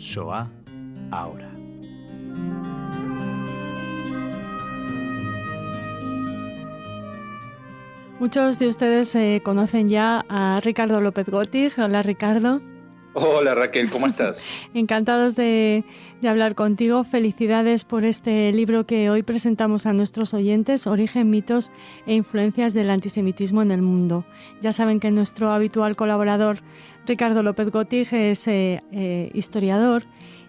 Shoah ahora. Muchos de ustedes conocen ya a Ricardo López-Gottig. Hola, Ricardo. Hola, Raquel, ¿cómo estás? Encantados de hablar contigo. Felicidades por este libro que hoy presentamos a nuestros oyentes, Origen, mitos e influencias del antisemitismo en el mundo. Ya saben que nuestro habitual colaborador, Ricardo López-Gottig, es historiador.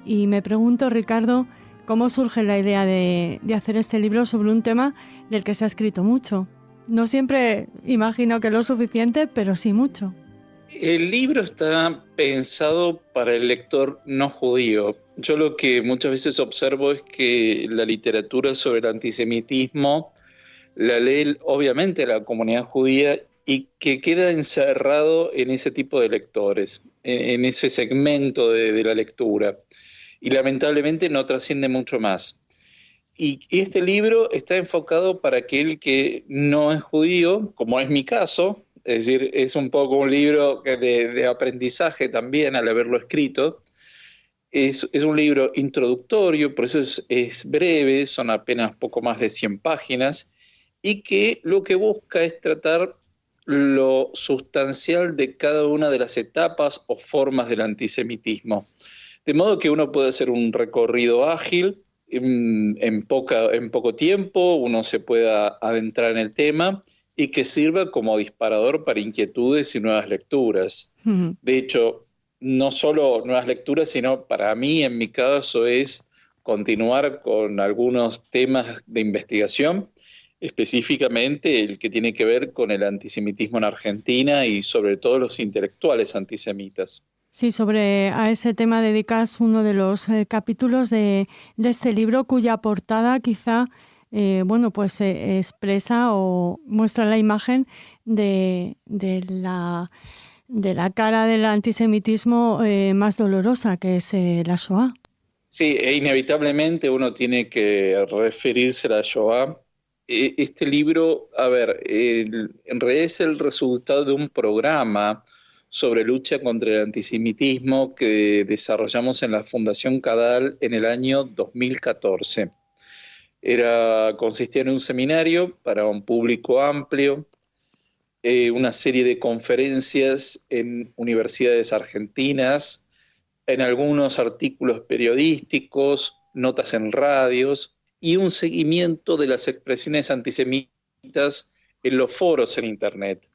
Y me pregunto, Ricardo, ¿cómo surge la idea de hacer este libro sobre un tema del que se ha escrito mucho? No siempre imagino que lo suficiente, pero sí mucho. El libro está pensado para el lector no judío. Yo lo que muchas veces observo es que la literatura sobre el antisemitismo la lee obviamente la comunidad judía y que queda encerrado en ese tipo de lectores, en ese segmento de la lectura. Y lamentablemente no trasciende mucho más. Y este libro está enfocado para aquel que no es judío, como es mi caso. Es decir, es un poco un libro de aprendizaje también al haberlo escrito. Es un libro introductorio, por eso es breve, son apenas poco más de 100 páginas, y que lo que busca es tratar lo sustancial de cada una de las etapas o formas del antisemitismo. De modo que uno puede hacer un recorrido ágil, en poco tiempo, uno se pueda adentrar en el tema y que sirva como disparador para inquietudes y nuevas lecturas. Uh-huh. De hecho, no solo nuevas lecturas, sino para mí, en mi caso, es continuar con algunos temas de investigación, específicamente el que tiene que ver con el antisemitismo en Argentina y sobre todo los intelectuales antisemitas. Sí, a ese tema dedicas uno de los capítulos de este libro, cuya portada quizá expresa o muestra la imagen de la cara del antisemitismo más dolorosa, que es la Shoah. Sí, e inevitablemente uno tiene que referirse a la Shoah. Este libro, en realidad es el resultado de un programa sobre lucha contra el antisemitismo que desarrollamos en la Fundación Cadal en el año 2014. Consistía en un seminario para un público amplio, una serie de conferencias en universidades argentinas, en algunos artículos periodísticos, notas en radios y un seguimiento de las expresiones antisemitas en los foros en Internet.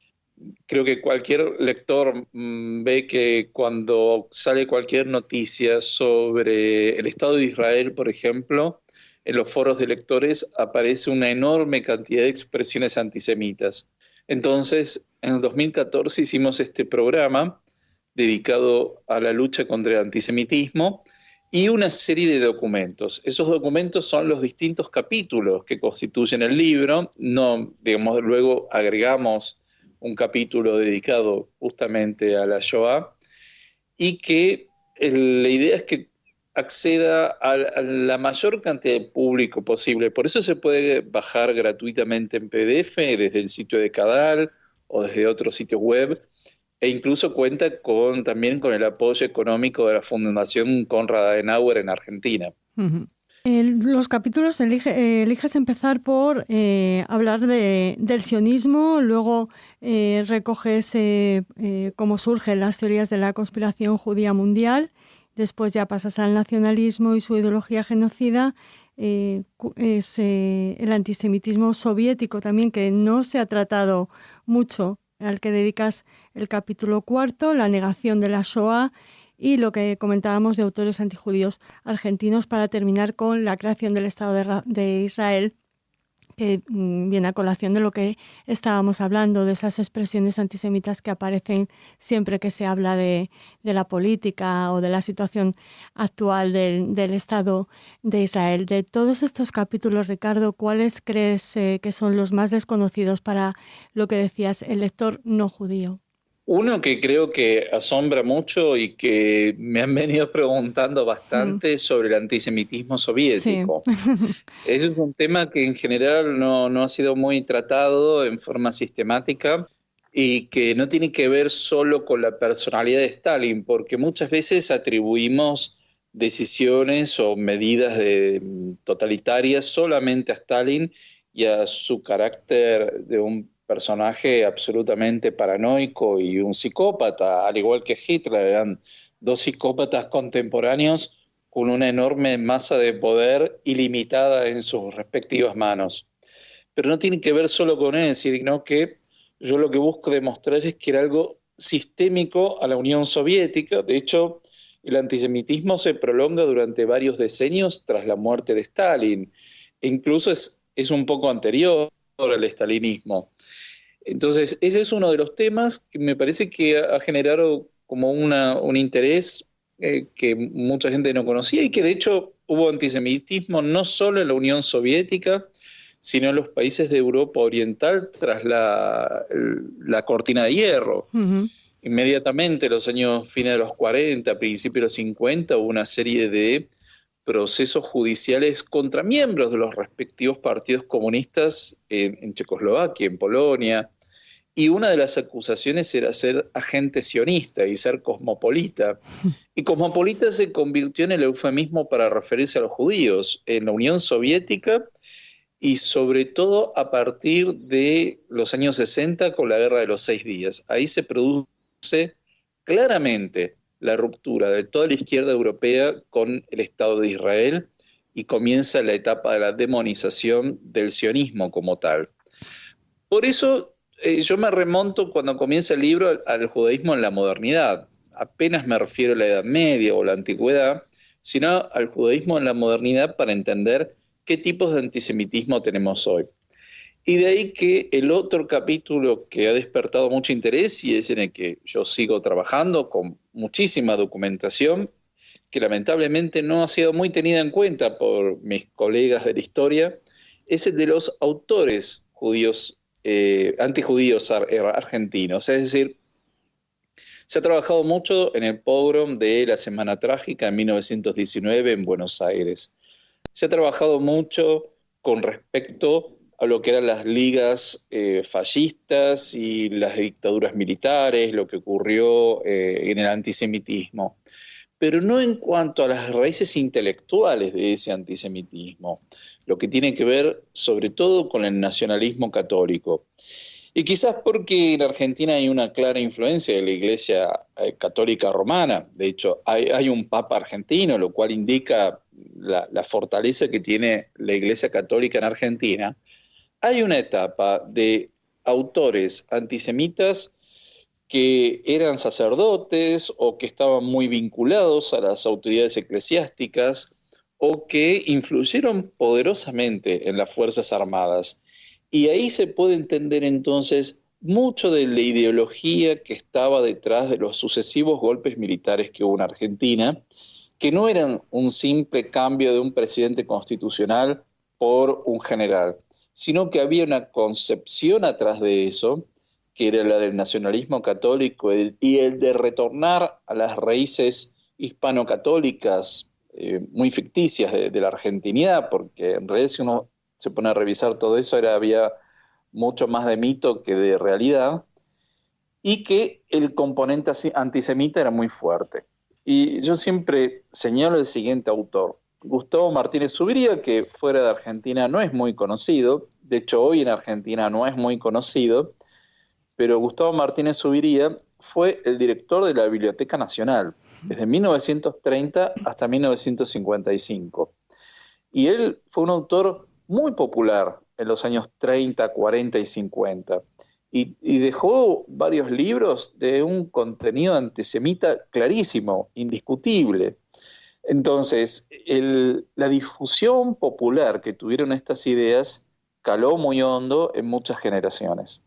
Creo que cualquier lector ve que cuando sale cualquier noticia sobre el Estado de Israel, por ejemplo, en los foros de lectores aparece una enorme cantidad de expresiones antisemitas. Entonces, en el 2014 hicimos este programa dedicado a la lucha contra el antisemitismo y una serie de documentos. Esos documentos son los distintos capítulos que constituyen el libro. Luego agregamos un capítulo dedicado justamente a la Shoah y que la idea es que acceda a la mayor cantidad de público posible. Por eso se puede bajar gratuitamente en PDF desde el sitio de Cadal o desde otros sitios web, e incluso cuenta también con el apoyo económico de la Fundación Konrad Adenauer en Argentina. Uh-huh. Los capítulos eliges empezar por hablar del sionismo, luego recoges cómo surgen las teorías de la conspiración judía mundial, después ya pasas al nacionalismo y su ideología genocida, es el antisemitismo soviético también, que no se ha tratado mucho, al que dedicas el capítulo 4, la negación de la Shoah, y lo que comentábamos de autores antijudíos argentinos, para terminar con la creación del Estado de Israel, que viene a colación de lo que estábamos hablando, de esas expresiones antisemitas que aparecen siempre que se habla de la política o de la situación actual del Estado de Israel. De todos estos capítulos, Ricardo, ¿cuáles crees que son los más desconocidos para lo que decías, el lector no judío? Uno que creo que asombra mucho y que me han venido preguntando bastante sobre el antisemitismo soviético. Sí. Ese es un tema que en general no ha sido muy tratado en forma sistemática y que no tiene que ver solo con la personalidad de Stalin, porque muchas veces atribuimos decisiones o medidas totalitarias solamente a Stalin y a su carácter de un personaje absolutamente paranoico y un psicópata, al igual que Hitler. Eran dos psicópatas contemporáneos con una enorme masa de poder ilimitada en sus respectivas manos. Pero no tiene que ver solo con él, sino que yo lo que busco demostrar es que era algo sistémico a la Unión Soviética. De hecho, el antisemitismo se prolonga durante varios decenios tras la muerte de Stalin. E incluso es un poco anterior al estalinismo. Entonces, ese es uno de los temas que me parece que ha generado como un interés que mucha gente no conocía, y que de hecho hubo antisemitismo no solo en la Unión Soviética, sino en los países de Europa Oriental tras la cortina de hierro. Uh-huh. Inmediatamente, los años fines de los 40, principios de los 50, hubo una serie de procesos judiciales contra miembros de los respectivos partidos comunistas en Checoslovaquia, en Polonia, y una de las acusaciones era ser agente sionista y ser cosmopolita. Y cosmopolita se convirtió en el eufemismo para referirse a los judíos en la Unión Soviética, y sobre todo a partir de los años 60 con la Guerra de los 6 días. Ahí se produce claramente la ruptura de toda la izquierda europea con el Estado de Israel, y comienza la etapa de la demonización del sionismo como tal. Por eso yo me remonto, cuando comienza el libro, al judaísmo en la modernidad. Apenas me refiero a la Edad Media o la Antigüedad, sino al judaísmo en la modernidad, para entender qué tipos de antisemitismo tenemos hoy. Y de ahí que el otro capítulo que ha despertado mucho interés, y es en el que yo sigo trabajando con muchísima documentación, que lamentablemente no ha sido muy tenida en cuenta por mis colegas de la historia, es el de los autores judíos, antijudíos argentinos. Es decir, se ha trabajado mucho en el pogrom de la Semana Trágica en 1919 en Buenos Aires. Se ha trabajado mucho con respecto a lo que eran las ligas fascistas y las dictaduras militares, lo que ocurrió en el antisemitismo, pero no en cuanto a las raíces intelectuales de ese antisemitismo, lo que tiene que ver sobre todo con el nacionalismo católico. Y quizás porque en Argentina hay una clara influencia de la Iglesia católica romana. De hecho, hay un papa argentino, lo cual indica la fortaleza que tiene la Iglesia católica en Argentina. Hay una etapa de autores antisemitas que eran sacerdotes o que estaban muy vinculados a las autoridades eclesiásticas o que influyeron poderosamente en las Fuerzas Armadas. Y ahí se puede entender entonces mucho de la ideología que estaba detrás de los sucesivos golpes militares que hubo en Argentina, que no eran un simple cambio de un presidente constitucional por un general, sino que había una concepción atrás de eso, que era la del nacionalismo católico y el de retornar a las raíces hispano-católicas muy ficticias de la argentinidad, porque en realidad, si uno se pone a revisar todo eso, había mucho más de mito que de realidad, y que el componente antisemita era muy fuerte. Y yo siempre señalo el siguiente autor, Gustavo Martínez Zuviría, que fuera de Argentina no es muy conocido, de hecho hoy en Argentina no es muy conocido, pero Gustavo Martínez Zuviría fue el director de la Biblioteca Nacional desde 1930 hasta 1955. Y él fue un autor muy popular en los años 30, 40 y 50. Y dejó varios libros de un contenido antisemita clarísimo, indiscutible. Entonces, la difusión popular que tuvieron estas ideas caló muy hondo en muchas generaciones.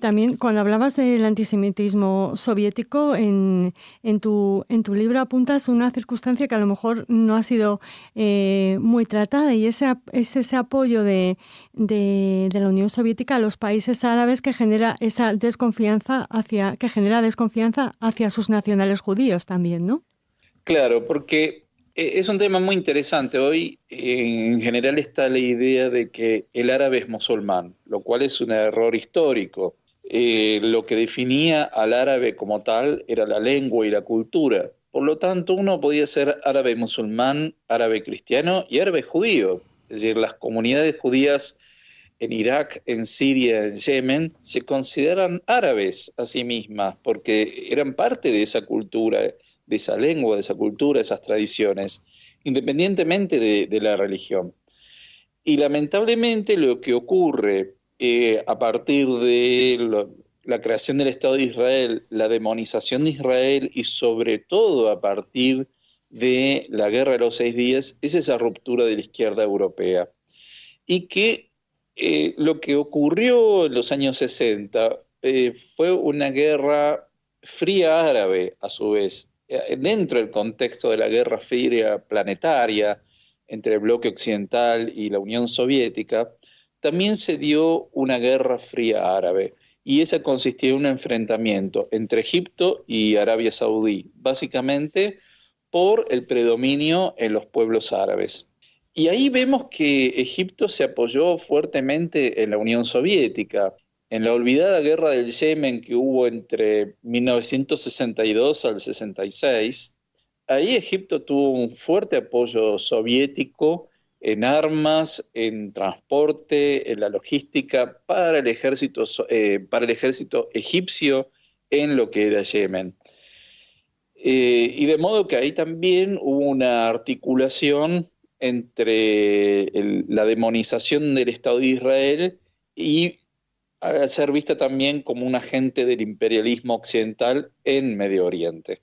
También cuando hablabas del antisemitismo soviético, en tu libro apuntas una circunstancia que a lo mejor no ha sido muy tratada, y es ese apoyo de la Unión Soviética a los países árabes que genera esa desconfianza hacia sus nacionales judíos también, ¿no? Claro, porque es un tema muy interesante. Hoy en general está la idea de que el árabe es musulmán, lo cual es un error histórico. Lo que definía al árabe como tal era la lengua y la cultura. Por lo tanto, uno podía ser árabe musulmán, árabe cristiano y árabe judío. Es decir, las comunidades judías en Irak, en Siria, en Yemen, se consideran árabes a sí mismas, porque eran parte de esa cultura, de esa lengua, de esa cultura, de esas tradiciones, independientemente de la religión. Y lamentablemente lo que ocurre a partir de la creación del Estado de Israel, la demonización de Israel y sobre todo a partir de la Guerra de los 6 días, es esa ruptura de la izquierda europea. Y que lo que ocurrió en los años 60 fue una guerra fría árabe, a su vez, dentro del contexto de la guerra fría planetaria entre el bloque occidental y la Unión Soviética, también se dio una guerra fría árabe, y esa consistía en un enfrentamiento entre Egipto y Arabia Saudí, básicamente por el predominio en los pueblos árabes. Y ahí vemos que Egipto se apoyó fuertemente en la Unión Soviética. En la olvidada guerra del Yemen que hubo entre 1962 al 66, ahí Egipto tuvo un fuerte apoyo soviético en armas, en transporte, en la logística para el ejército egipcio en lo que era Yemen. Y de modo que ahí también hubo una articulación entre la demonización del Estado de Israel y a ser vista también como un agente del imperialismo occidental en Medio Oriente.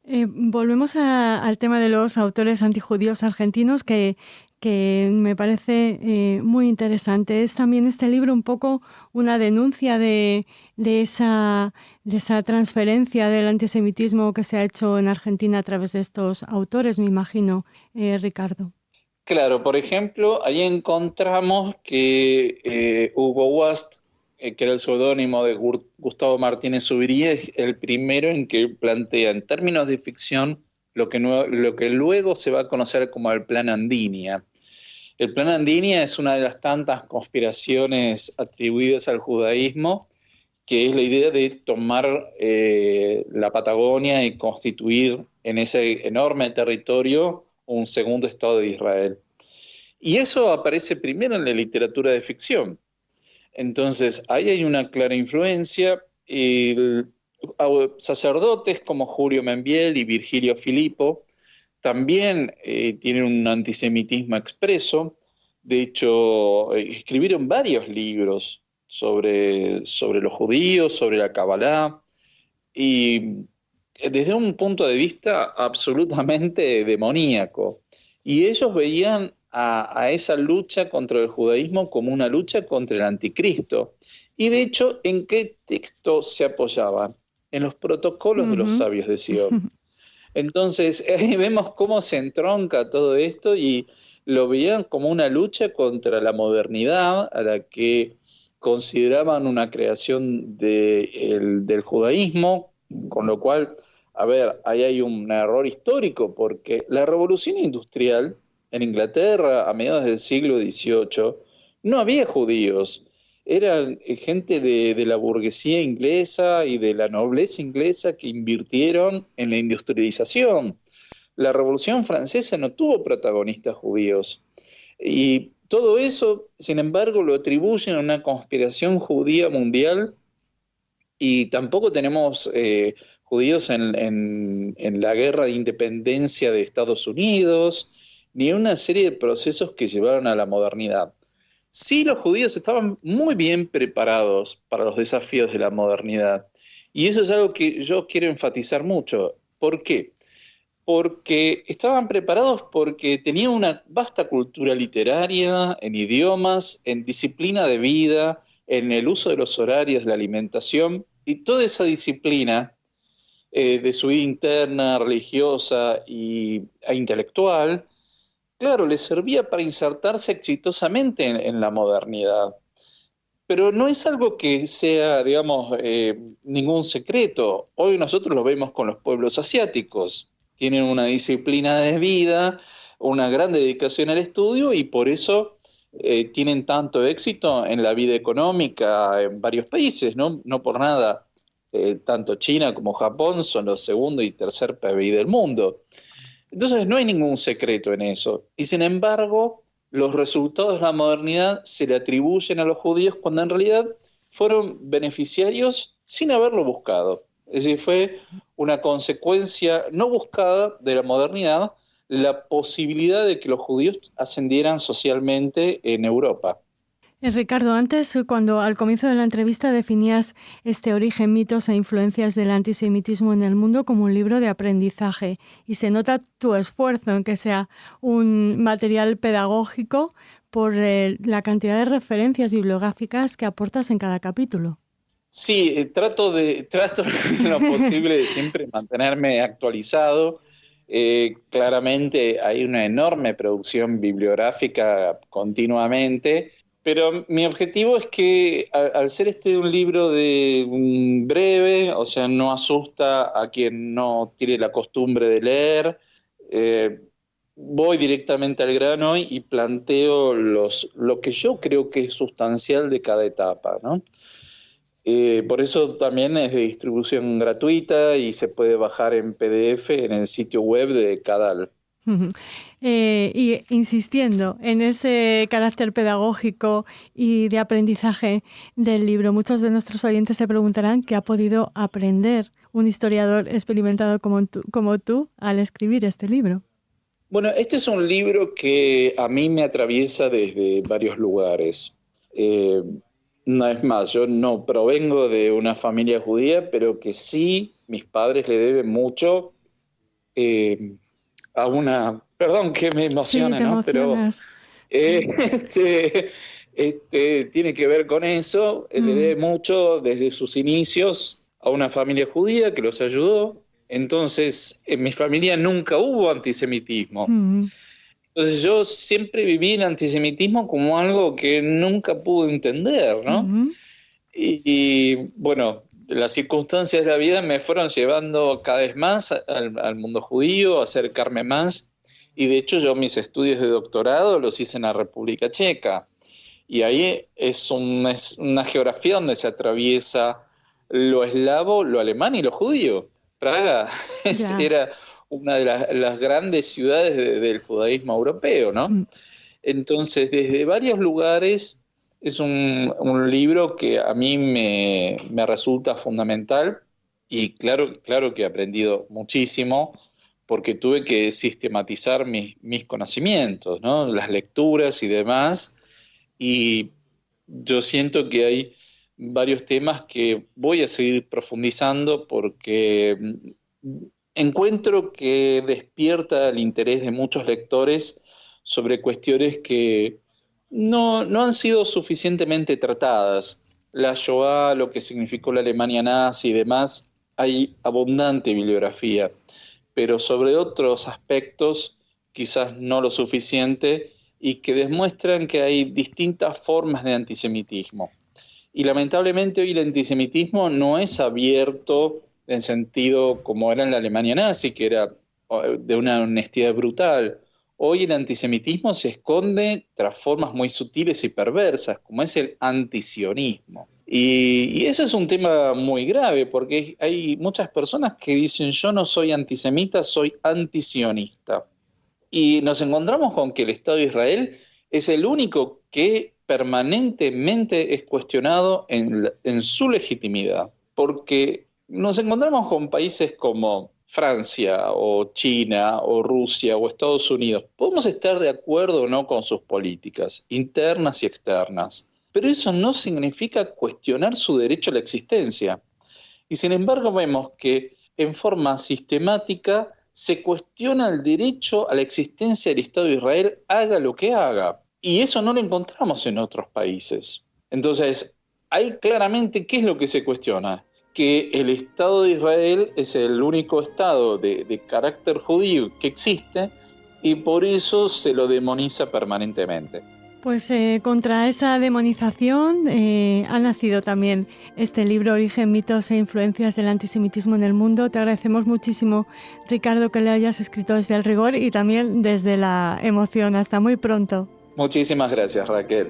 Volvemos al tema de los autores antijudíos argentinos, que me parece muy interesante. Es también este libro un poco una denuncia de esa transferencia del antisemitismo que se ha hecho en Argentina a través de estos autores, me imagino, Ricardo. Claro, por ejemplo, ahí encontramos que Hugo Wast, que era el seudónimo de Gustavo Martínez Zuviría, es el primero en que plantea en términos de ficción lo que luego se va a conocer como el Plan Andinia. El Plan Andinia es una de las tantas conspiraciones atribuidas al judaísmo, que es la idea de tomar la Patagonia y constituir en ese enorme territorio un segundo Estado de Israel. Y eso aparece primero en la literatura de ficción. Entonces, ahí hay una clara influencia. Sacerdotes como Julio Membiel y Virgilio Filippo también tienen un antisemitismo expreso. De hecho, escribieron varios libros sobre los judíos, sobre la Kabbalah, y desde un punto de vista absolutamente demoníaco. Y ellos veían a esa lucha contra el judaísmo como una lucha contra el anticristo. Y de hecho, ¿en qué texto se apoyaban? En los protocolos de los sabios de Sion. Entonces, ahí vemos cómo se entronca todo esto y lo veían como una lucha contra la modernidad, a la que consideraban una creación del judaísmo, con lo cual, a ver, ahí hay un error histórico, porque la revolución industrial en Inglaterra a mediados del siglo XVIII no había judíos, eran gente de la burguesía inglesa y de la nobleza inglesa que invirtieron en la industrialización. La Revolución Francesa no tuvo protagonistas judíos. Y todo eso, sin embargo, lo atribuyen a una conspiración judía mundial, y tampoco tenemos judíos en la guerra de independencia de Estados Unidos, ni en una serie de procesos que llevaron a la modernidad. Sí, los judíos estaban muy bien preparados para los desafíos de la modernidad. Y eso es algo que yo quiero enfatizar mucho. ¿Por qué? Porque estaban preparados porque tenían una vasta cultura literaria, en idiomas, en disciplina de vida, en el uso de los horarios, la alimentación, y toda esa disciplina de su vida interna, religiosa e intelectual, claro, les servía para insertarse exitosamente en la modernidad. Pero no es algo que sea, digamos, ningún secreto. Hoy nosotros lo vemos con los pueblos asiáticos. Tienen una disciplina de vida, una gran dedicación al estudio, y por eso tienen tanto éxito en la vida económica en varios países, ¿no? No por nada tanto China como Japón son los segundo y tercer PBI del mundo. Entonces no hay ningún secreto en eso. Y sin embargo, los resultados de la modernidad se le atribuyen a los judíos cuando en realidad fueron beneficiarios sin haberlo buscado. Es decir, fue una consecuencia no buscada de la modernidad la posibilidad de que los judíos ascendieran socialmente en Europa. Ricardo, antes, cuando al comienzo de la entrevista definías este origen, mitos e influencias del antisemitismo en el mundo como un libro de aprendizaje, y se nota tu esfuerzo en que sea un material pedagógico por la cantidad de referencias bibliográficas que aportas en cada capítulo. Sí, trato en lo posible de siempre mantenerme actualizado. Claramente hay una enorme producción bibliográfica continuamente, pero mi objetivo es que al ser un libro breve, o sea, no asusta a quien no tiene la costumbre de leer, voy directamente al grano y planteo lo que yo creo que es sustancial de cada etapa, ¿no? Por eso también es de distribución gratuita y se puede bajar en PDF en el sitio web de Cadal. Y insistiendo en ese carácter pedagógico y de aprendizaje del libro, muchos de nuestros oyentes se preguntarán qué ha podido aprender un historiador experimentado como tú al escribir este libro. Bueno, este es un libro que a mí me atraviesa desde varios lugares. No es más, yo no provengo de una familia judía, pero que sí, mis padres le deben mucho a una... Perdón que me emociona, sí, te ¿no? emocionas. Pero tiene que ver con eso. Le debe mucho desde sus inicios a una familia judía que los ayudó. Entonces, en mi familia nunca hubo antisemitismo. Entonces yo siempre viví el antisemitismo como algo que nunca pude entender, ¿no? Y bueno, las circunstancias de la vida me fueron llevando cada vez más al mundo judío, a acercarme más. Y de hecho yo mis estudios de doctorado los hice en la República Checa. Y ahí es una geografía donde se atraviesa lo eslavo, lo alemán y lo judío. Praga era una de las grandes ciudades del judaísmo europeo, ¿no? Entonces, desde varios lugares es un libro que a mí me resulta fundamental y claro que he aprendido muchísimo porque tuve que sistematizar mis conocimientos, ¿no? Las lecturas y demás, y yo siento que hay varios temas que voy a seguir profundizando porque encuentro que despierta el interés de muchos lectores sobre cuestiones que no han sido suficientemente tratadas. La Shoah, lo que significó la Alemania nazi y demás, hay abundante bibliografía, pero sobre otros aspectos quizás no lo suficiente y que demuestran que hay distintas formas de antisemitismo. Y lamentablemente hoy el antisemitismo no es abierto en sentido como era en la Alemania nazi, que era de una honestidad brutal. Hoy el antisemitismo se esconde tras formas muy sutiles y perversas, como es el antisionismo. Y eso es un tema muy grave, porque hay muchas personas que dicen yo no soy antisemita, soy antisionista. Y nos encontramos con que el Estado de Israel es el único que permanentemente es cuestionado en su legitimidad, porque nos encontramos con países como Francia o China o Rusia o Estados Unidos. Podemos estar de acuerdo o no con sus políticas internas y externas, pero eso no significa cuestionar su derecho a la existencia. Y sin embargo vemos que en forma sistemática se cuestiona el derecho a la existencia del Estado de Israel, haga lo que haga. Y eso no lo encontramos en otros países. Entonces, ahí claramente, ¿qué es lo que se cuestiona? Que el Estado de Israel es el único Estado de carácter judío que existe y por eso se lo demoniza permanentemente. Pues contra esa demonización ha nacido también este libro, Origen, mitos e influencias del antisemitismo en el mundo. Te agradecemos muchísimo, Ricardo, que le hayas escrito desde el rigor y también desde la emoción. Hasta muy pronto. Muchísimas gracias, Raquel.